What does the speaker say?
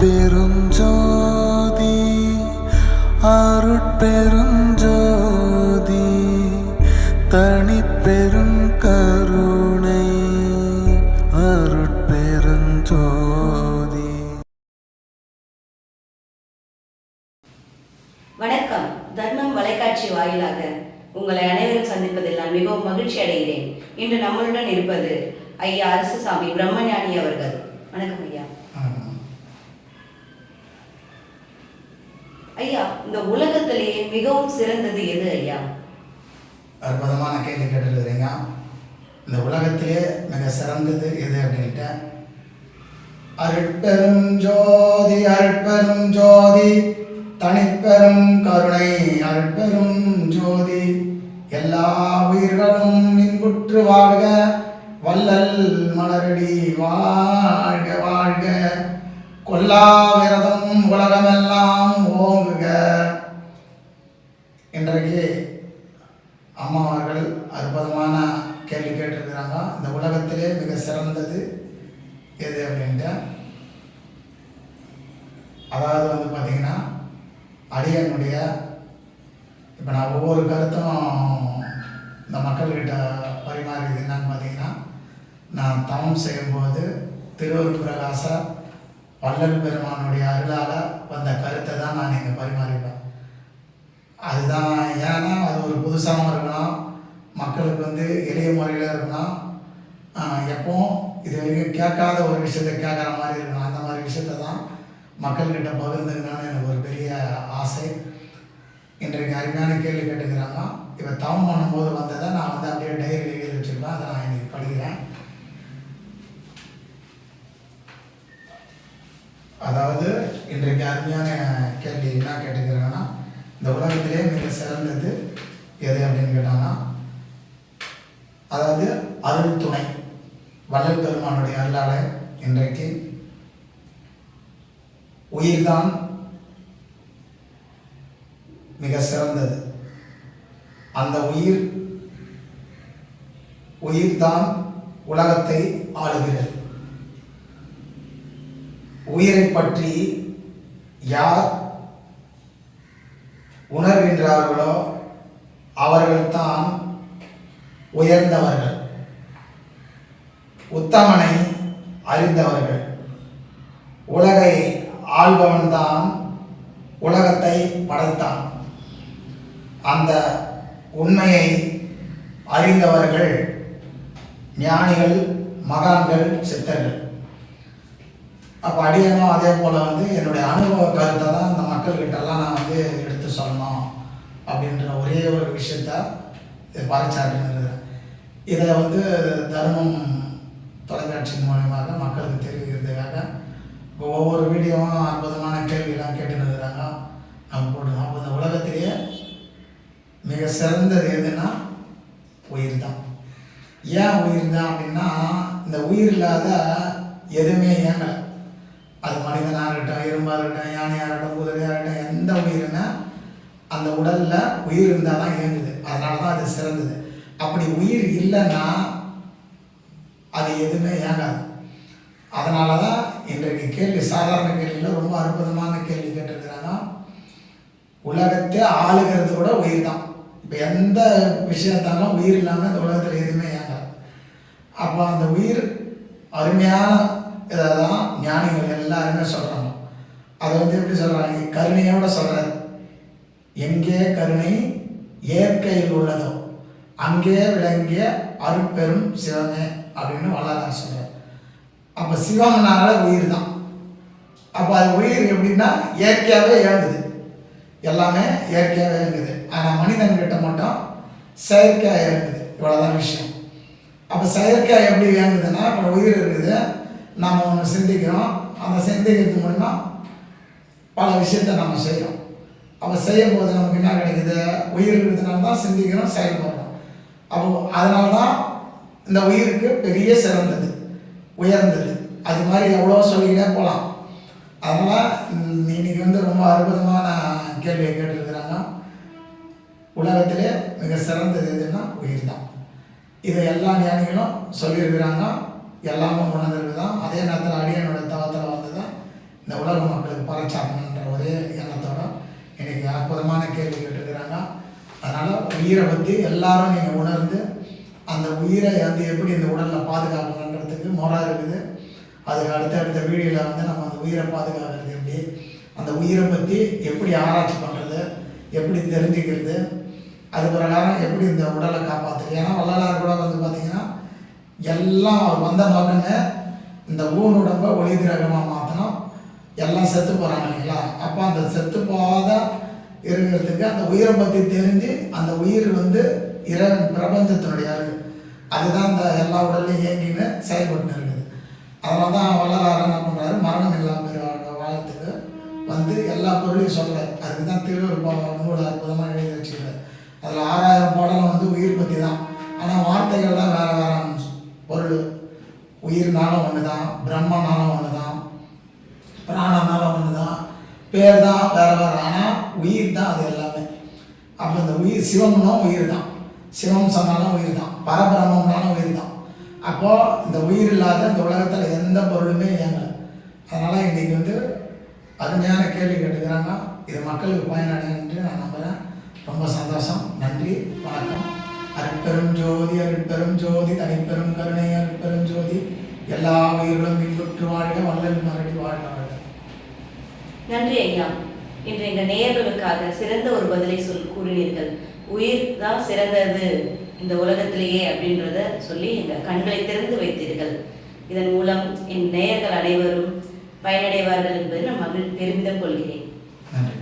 அருட்பெருஞ்சோதி அருட்பெருஞ்சோதி தனிப்பெரும் கருணை அருட்பெருஞ்சோதி. வணக்கம். தர்மம் வலைக்காட்சி வாயிலாக உங்களை அனைவரும் சந்திப்பதில் நான் மிகவும் மகிழ்ச்சி அடைகிறேன். இன்று நம்மளுடன் இருப்பது ஐயா அரசுசாமி பிரம்மஞானி அவர்கள். வணக்கம் ஐயா. ஐயா, இந்த உலகத்திலேயே மிகவும் சிறந்தது எது ஐயா? அற்புதமான கேள்வி கேட்டுருக்கிறீங்க. இந்த உலகத்திலே மிக சிறந்தது எது அப்படின்ட்டு, அருட்பெரும் ஜோதி அருட்பெரும் ஜோதி தனிப்பெரும் கருணை அருட்பெரும் ஜோதி, எல்லா உயிர்களும் இன்புற்று வாழ்க, வள்ளல் மலரடி வாழ்க வாழ்க, கொல்லா விரதம் உலகமெல்லாம் ஓங்குக. இன்றைக்கு அம்மா அவர்கள் அற்புதமான கேள்வி கேட்டிருக்கிறாங்க. இந்த உலகத்திலே மிக சிறந்தது எது அப்படின்ட்டு, அதாவது பார்த்திங்கன்னா அடியனுடைய இப்போ நான் ஒவ்வொரு கருத்தும் இந்த மக்கள்கிட்ட பரிமாறியது என்னன்னு பார்த்தீங்கன்னா, நான் தவம் செய்யும்போது திருவருள் பிரகாச வள்ளல் பெருமானுடைய அருளால் வந்த கருத்தை தான் நான் இங்கே பரிமாறிப்பேன். அதுதான். ஏன்னா அது ஒரு புதுசாகவும் இருக்கணும், மக்களுக்கு எளிய முறையில் இருக்கணும், எப்பவும் இது வரைக்கும் கேட்காத ஒரு விஷயத்தை கேட்குற மாதிரி இருக்கணும். அந்த மாதிரி விஷயத்தை தான் மக்கள்கிட்ட பகிர்ந்துக்கணும்னு எனக்கு ஒரு பெரிய ஆசை. இன்றைக்கு அருமையான கேள்வி கேட்டுக்கிறாங்க. இப்போ தவம் பண்ணும்போது வந்ததை நான் அப்படியே டைரியில் எழுதி வச்சுருப்பேன். அதை நான் இன்றைக்கி படிக்கிறேன். அதாவது இன்றைக்கு அருமையான கேள்வி என்ன கேட்டுக்கிறாங்கன்னா, இந்த உலகத்திலே மிக சிறந்தது எது அப்படின்னு கேட்டாங்கன்னா, அதாவது அருள் துணை வள்ளல் பெருமானுடைய அருளால் இன்றைக்கு உயிர்தான் மிக சிறந்தது. அந்த உயிர்தான் உலகத்தை ஆளுகிறது. உயிரை பற்றி யார் உணர்கின்றார்களோ அவர்கள்தான் உயர்ந்தவர்கள், உத்தமனை அறிந்தவர்கள். உலகை ஆள்பவன்தான் உலகத்தை படைத்தான். அந்த உண்மையை அறிந்தவர்கள் ஞானிகள், மகான்கள், சித்தர்கள். அப்போ அடியனும் அதே போல் என்னுடைய அனுபவ கருத்தை தான் இந்த மக்கள்கிட்டலாம் நான் எடுத்து சொல்லணும் அப்படின்ற ஒரே ஒரு விஷயத்த பறைச்சாட்டுன்னு இதை தர்மம் தொலைக்காட்சியின் மூலமாக மக்களுக்கு தெரிவிக்கிறதுக்காக ஒவ்வொரு வீடியோவும் அற்புதமான கேள்வியெல்லாம் கேட்டுருக்கிறாங்க. நம்ம போட்டுருந்தோம். அப்போ இந்த உலகத்திலேயே மிக சிறந்தது எதுன்னா உயிர் தான். ஏன் உயிர் தான் அப்படின்னா, இந்த உயிர் இல்லாத எதுவுமே இயங்கலை. அது மனிதனாக இருக்கட்டும், இரும்பாக இருக்கட்டும், யானையாக இருக்கட்டும், குதிரையாக இருக்கட்டும், எந்த உயிர்னா அந்த உடலில் உயிர் இருந்தால் தான் இயங்குது. அதனால தான் அது சிறந்தது. அப்படி உயிர் இல்லைன்னா அது எதுவுமே இயங்காது. அதனால தான் இன்றைக்கு கேள்வி சாதாரண கேள்வியில் ரொம்ப அற்புதமான கேள்வி கேட்டிருக்கிறாங்க. உலகத்தை ஆளுகிறது கூட உயிர் தான். இப்போ எந்த விஷயத்தாலும் உயிர் இல்லாமல் இந்த உலகத்தில் எதுவுமே இயங்காது. அப்போ அந்த உயிர் அருமையான இதை தான் ஞானிகள் எல்லாருமே சொல்கிறாங்க. அதை எப்படி சொல்கிறாங்க? கருணையோட சொல்கிறார். எங்கே கருணை இயற்கையில் உள்ளதோ அங்கே விளங்கிய அருட்பெரும் சிவமே அப்படின்னு வள்ளலார் சொல்கிறார். அப்போ சிவம்னால உயிர் தான். அப்போ அது உயிர் எப்படின்னா இயற்கையாகவே இயங்குது, எல்லாமே இயற்கையாகவே இயங்குது. ஆனால் மனிதன்கிட்ட மட்டும் செயற்கையாக இயங்குது. இவ்வளோதான் விஷயம். அப்போ செயற்கையாக எப்படி இயங்குதுன்னா, இப்போ உயிர் இருக்குது, நாம் ஒன்று சிந்திக்கிறோம், அந்த சிந்திக்கிறது மூலமா பல விஷயத்தை நம்ம செய்கிறோம். அப்போ செய்யும்போது நமக்கு என்ன கிடைக்குது? உயிர் இருக்கிறதுனால தான் சிந்திக்கிறோம், செயல்படுறோம். அப்போ அதனால தான் இந்த உயிருக்கு பெரிய சிறந்தது, உயர்ந்தது. அது மாதிரி எவ்வளோ சொல்லிக்கிட்டே போகலாம். அதனால் இன்னைக்கு ரொம்ப அற்புதமான கேள்வியை கேட்டிருக்கிறாங்க. உலகத்திலே மிக சிறந்தது எதுன்னா உயிர் தான். இதை எல்லா ஞானிகளும் சொல்லியிருக்கிறாங்க. எல்லாமே உணர்ந்திருக்கு தான். அதே நேரத்தில் அடியனோட தவத்தில் தான் இந்த உலக உயிரை பற்றி எல்லாரும் நீங்கள் உணர்ந்து அந்த உயிரை வந்து எப்படி இந்த உடலில் பாதுகாக்கணுன்றதுக்கு முறை இருக்குது. அதுக்கு அடுத்த வீடியோவில் வந்து நம்ம அந்த உயிரை பாதுகாக்கிறது எப்படி, அந்த உயிரை பற்றி எப்படி ஆராய்ச்சி பண்ணுறது, எப்படி தெரிஞ்சுக்கிறது, அது பிரகாரம் எப்படி இந்த உடலை காப்பாற்றுறது. ஏன்னா வள்ளலார் கூட வந்து பார்த்திங்கன்னா எல்லாம் அவர் வந்த நோக்கங்க இந்த ஊன் உடம்பை ஒளி கிரகமாக மாற்றணும், எல்லாம் செத்து போகிறாங்க இல்லைங்களா. அப்போ அந்த செத்து போகாத இருக்கிறதுக்கு அந்த உயிரை பற்றி தெரிஞ்சு அந்த உயிர் வந்து இறைவன் பிரபஞ்சத்தினுடைய அருள் அதுதான் இந்த எல்லா உடலையும் இயங்கின்னு செயல்பட்டு இருக்குது. அதனால தான் வள்ளலார் என்ன பண்ணுறாரு, மரணம் இல்லாமல் வாழ்த்துக்கு வந்து எல்லா பொருளையும் சொல்கிறார். அதுக்கு தான் திருவள்ளுவர் நூல் அற்புதமாக எழுதி வச்சுக்கிறார். அதில் 6000 பாடலும் வந்து உயிர் பற்றி தான். ஆனால் வார்த்தைகள் தான் வேறு வேறு பொருள். உயிர்னாலும் ஒன்று தான், பிரம்மனாலும் ஒன்று தான், பிராணனாலும் ஒன்று தான், பேர் தான் வேறு வேறு. ஆனால் உயிர் தான் அது எல்லாமே. அப்போ இந்த உயிர் சிவம்னாலும் உயிர் தான், சிவம் சொன்னாலும் உயிர் தான், பரபிரம்மம்னாலும் உயிர் தான். அப்போது இந்த உயிர் இல்லாத இந்த உலகத்தில் எந்த பொருளுமே இயங்கலை. அதனால் இன்றைக்கி வந்து அருமையான கேள்வி கேட்டுக்கிறாங்க. இது மக்களுக்கு பயனடையும் என்று நான் நம்புகிறேன். ரொம்ப சந்தோஷம். நன்றி, வணக்கம். அருட்பெரும் ஜோதி, அருட்பெரும் ஜோதி, தனிப்பெரும் கருணை, அருட்பெரும் ஜோதி, எல்லா உயிர்களும் இன்புற்று வாழ்க, வள்ளல் மரடி வாழ்க வாழ்க. நன்றி ஐயா. இன்று எங்கள் நேயர்களுக்காக சிறந்த ஒரு பதிலை கூறினீர்கள். உயிர் தான் சிறந்தது இந்த உலகத்திலேயே அப்படின்றத சொல்லி எங்கள் கண்களை திறந்து வைத்தீர்கள். இதன் மூலம் என் நேயர்கள் அனைவரும் பயனடைவார்கள் என்பதில் நான் பெருமிதம் கொள்கிறேன். நன்றி.